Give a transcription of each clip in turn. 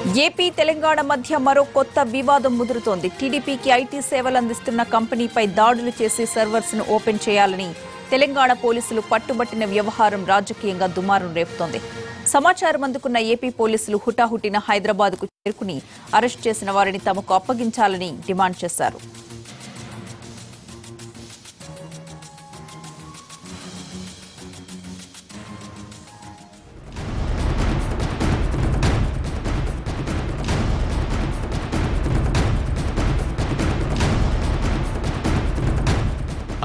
AP Telangana మధ్య మరో కొత్త వివాదం ముదురుతోంది. టీడీపీకి ఐటీ సేవలు అందిస్తున్న కంపెనీపై దాడులు చేసి సర్వర్స్ ను ఓపెన్ చేయాలని తెలంగాణ పోలీసులు పట్టుబట్టిన వ్యవహారం రాజకీయంగా దుమారం రేపుతోంది. సమాచారం అందుకున్న ఏపీ పోలీసులు హుటాహుటిన హైదరాబాద్కు చేరుకుని అరెస్ట్ చేసిన వారిని తమకు అప్పగించాలని డిమాండ్ చేశారు.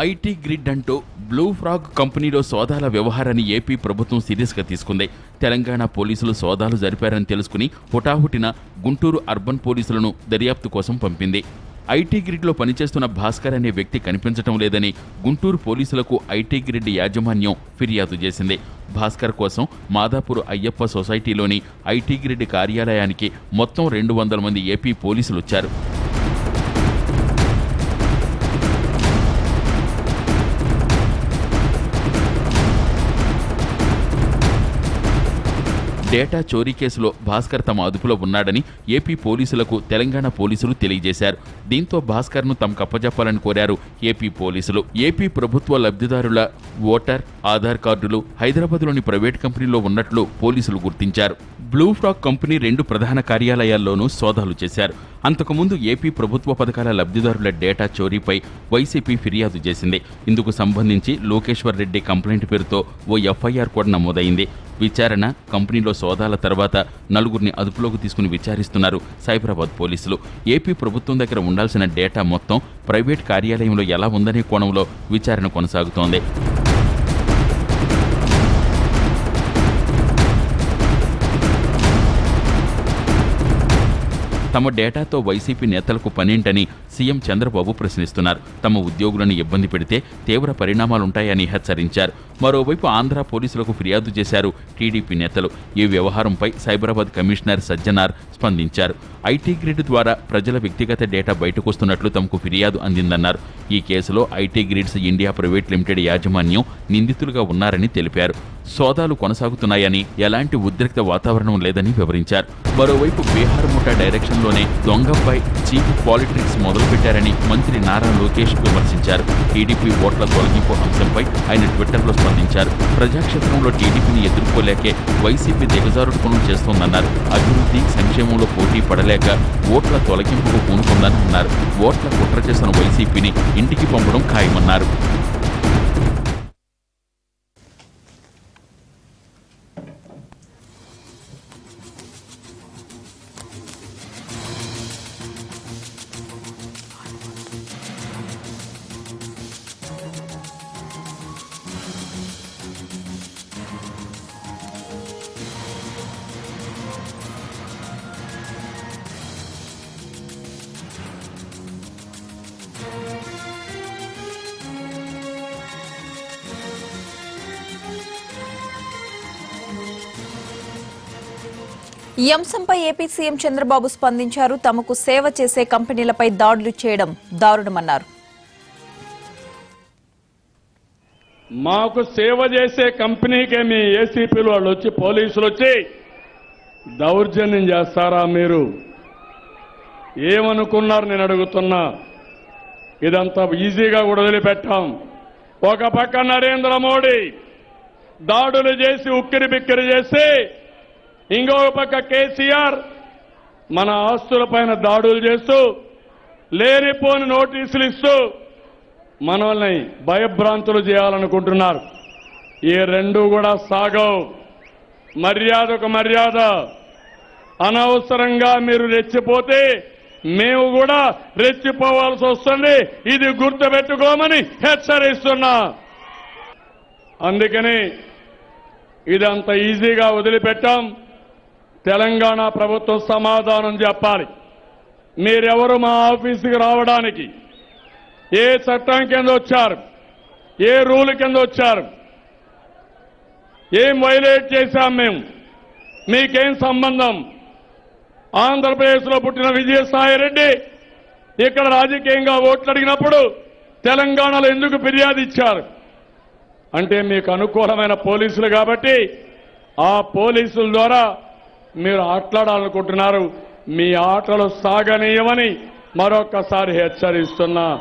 ఐటీ గ్రిడ్ అంటూ బ్లూ ఫ్రాగ్ కంపెనీలో సోదాల వ్యవహారాన్ని ఏపీ ప్రభుత్వం సీరియస్గా తీసుకుంది. తెలంగాణ పోలీసులు సోదాలు జరిపారని తెలుసుకుని హుటాహుటిన గుంటూరు అర్బన్ పోలీసులను దర్యాప్తు కోసం పంపింది. ఐటీ గ్రిడ్లో పనిచేస్తున్న భాస్కర్ అనే వ్యక్తి కనిపించడం లేదని గుంటూరు పోలీసులకు ఐటీ గ్రిడ్ యాజమాన్యం ఫిర్యాదు చేసింది. భాస్కర్ కోసం మాదాపూర్ అయ్యప్ప సొసైటీలోని ఐటీ గ్రిడ్ కార్యాలయానికి మొత్తం 200 మంది ఏపీ పోలీసులు వచ్చారు. డేటా చోరీ కేసులో భాస్కర్ తమ అదుపులో ఉన్నాడని ఏపీ పోలీసులకు తెలంగాణ పోలీసులు తెలియజేశారు. దీంతో భాస్కర్ను తమకు అప్పజెప్పాలని కోరారు ఏపీ పోలీసులు. ఏపీ ప్రభుత్వ లబ్ధిదారుల ఓటర్ ఆధార్ కార్డులు హైదరాబాద్లోని ప్రైవేట్ కంపెనీలో ఉన్నట్లు పోలీసులు గుర్తించారు. బ్లూ ఫ్రాగ్ కంపెనీ 2 ప్రధాన కార్యాలయాల్లోనూ సోదాలు చేశారు. అంతకుముందు ఏపీ ప్రభుత్వ పథకాల లబ్ధిదారుల డేటా చోరీపై వైసీపీ ఫిర్యాదు చేసింది. ఇందుకు సంబంధించి లోకేశ్వర్ రెడ్డి కంప్లైంట్ పేరుతో ఓ ఎఫ్ఐఆర్ కూడా నమోదైంది. విచారణ కంపెనీలో సోదాల తర్వాత 4గురిని అదుపులోకి తీసుకుని విచారిస్తున్నారు సైబరాబాద్ పోలీసులు. ఏపీ ప్రభుత్వం దగ్గర ఉండాల్సిన డేటా మొత్తం ప్రైవేట్ కార్యాలయంలో ఎలా ఉందనే కోణంలో విచారణ కొనసాగుతోంది. తమ డేటాతో వైసీపీ నేతలకు పనేంటని సీఎం చంద్రబాబు ప్రశ్నిస్తున్నారు. తమ ఉద్యోగులను ఇబ్బంది పెడితే తీవ్ర పరిణామాలుంటాయని హెచ్చరించారు. మరోవైపు ఆంధ్ర పోలీసులకు ఫిర్యాదు చేశారు టీడీపీ నేతలు. ఈ వ్యవహారంపై సైబరాబాద్ కమిషనర్ సజ్జనార్ స్పందించారు. ఐటీ గ్రిడ్ ద్వారా ప్రజల వ్యక్తిగత డేటా బయటకొస్తున్నట్లు తమకు ఫిర్యాదు అందిందన్నారు. ఈ కేసులో IT grids India private limited యాజమాన్యం నిందితులుగా ఉన్నారని తెలిపారు. సోదాలు కొనసాగుతున్నాయని, ఎలాంటి ఉద్రిక్త వాతావరణం లేదని వివరించారు. మరోవైపు బీహార్ ముఠా డైరెక్షన్లోనే దొంగపై చీఫ్ పాలిటిక్స్ మొదలుపెట్టారని మంత్రి నారా లోకేష్ విమర్శించారు. టీడీపీ ఓట్ల తొలగింపు అంశంపై ఆయన ట్విట్టర్లో స్పందించారు. ప్రజాక్షేత్రంలో టీడీపీని ఎదుర్కోలేకే వైసీపీ దిగజారుడు పనులు చేస్తోందన్నారు. అభివృద్ధి సంక్షేమంలో పోటీ పడలేక ఓట్ల తొలగింపుకు పూనుకుందని అన్నారు. ఓట్ల కుట్ర చేసిన వైసీపీని ఇంటికి పంపడం ఖాయమన్నారు. ఈ అంశంపై ఏపీ సీఎం చంద్రబాబు స్పందించారు. తమకు సేవ చేసే కంపెనీలపై దాడులు చేయడం దారుణమన్నారు. మాకు సేవ చేసే కంపెనీకే మీ ఏసీపీలు వాళ్ళు వచ్చి పోలీసులు వచ్చి దౌర్జన్యం చేస్తారా? మీరు ఏమనుకున్నారు? నేను అడుగుతున్నా. ఇదంతా ఈజీగా కూడా వదిలిపెట్టాం. ఒక పక్క నరేంద్ర మోడీ దాడులు చేసి ఉక్కిరి బిక్కిరి చేసి, ఇంకొక పక్క కేసీఆర్ మన ఆస్తులపైన దాడులు చేస్తూ లేనిపోని నోటీసులు ఇస్తూ మనల్ని భయభ్రాంతులు చేయాలనుకుంటున్నారు. ఈ రెండు కూడా సాగవు. మర్యాదకు మర్యాద. అనవసరంగా మీరు రెచ్చిపోతే మేము కూడా రెచ్చిపోవాల్సి వస్తుంది. ఇది గుర్తుపెట్టుకోమని హెచ్చరిస్తున్నా. అందుకని ఇదంత ఈజీగా వదిలిపెట్టాం. తెలంగాణ ప్రభుత్వం సమాధానం చెప్పాలి. మీరెవరు మా ఆఫీసుకి రావడానికి? ఏ చట్టం కింద వచ్చారు? ఏ రూల్ కింద వచ్చారు? ఏం వైలేట్ చేశాం మేము? మీకేం సంబంధం? ఆంధ్రప్రదేశ్లో పుట్టిన విజయసాయి రెడ్డి ఇక్కడ రాజకీయంగా ఓట్లు అడిగినప్పుడు తెలంగాణలో ఎందుకు ఫిర్యాదు ఇచ్చారు? అంటే మీకు అనుకూలమైన పోలీసులు కాబట్టి ఆ పోలీసుల ద్వారా మీరు ఆటలాడాలనుకుంటున్నారు. మీ ఆటలు సాగనీయమని మరొక్కసారి హెచ్చరిస్తున్నా.